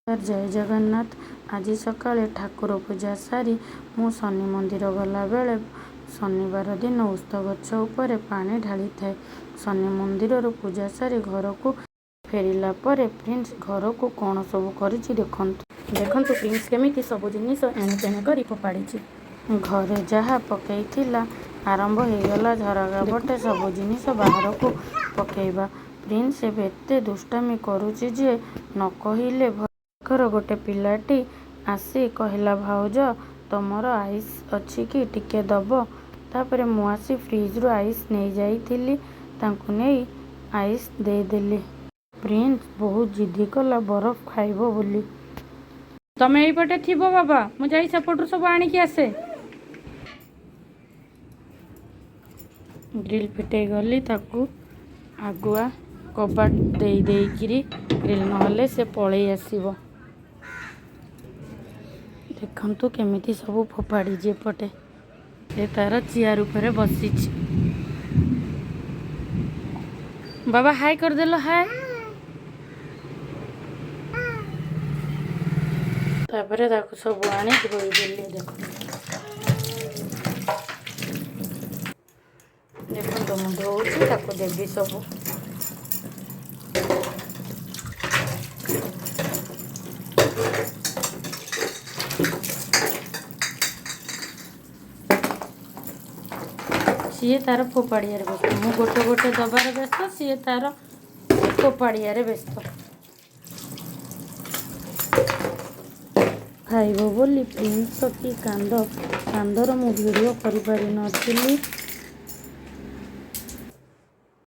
जय जगन्नाथ। आज सकाळे ठाकुर पूजा सारी मु शनि मंदिर गला बेले शनिवार दिन उस्थ गछ उपरे पानी ढाली थाए। शनि मंदिर पूजा सारी घर को फेरिला परे प्रिंस घर को कौन सब करिछि देखंतु प्रिंस केमिति सब जिनिस एणेतेणे करी फोपाड़ी। घरे जहा पकईथिला आरंभ होगला झरका पटे सब जिनिस बाहर को पकेइबा। प्रिंस एते दुष्टामी करुछि जे न कहिले घर गोटे पिलाटी आसी कहला भाउज तमर आइस अछि कि टिके दब। तापरे मु आसी फ्रिज रु आइस नहीं जाइथिली तांकु नहीं आइस देदेली। प्रिंस बहुत जिद्दी कला बरफ खाइबो बोली। तमे एई पटे थिबो बाबा मु जाई सेपटु सब आनी कि आसे। ग्रिल फिटे गली ताकू आगुआ कबाट देई देइकिरी ग्रिल नहले से पळेई आसीबो। देखंतु केमिति सब फोपाड़ी जे पटे ए तार चेयर ऊपर बसीछि। बाबा हाय कर देलो हाय। तापरे ताकू सब आनी धोई देली। देखो मु धोउछि ताकू देबी सब। सीए तार फोपाड़िया व्यस्त मु गोटे गोटे दबार व्यस्त सीए तार फोपाड़िया व्यस्त। खाइब बोली प्रिंस की कांदर मु वीडियो करि पारि नथिली।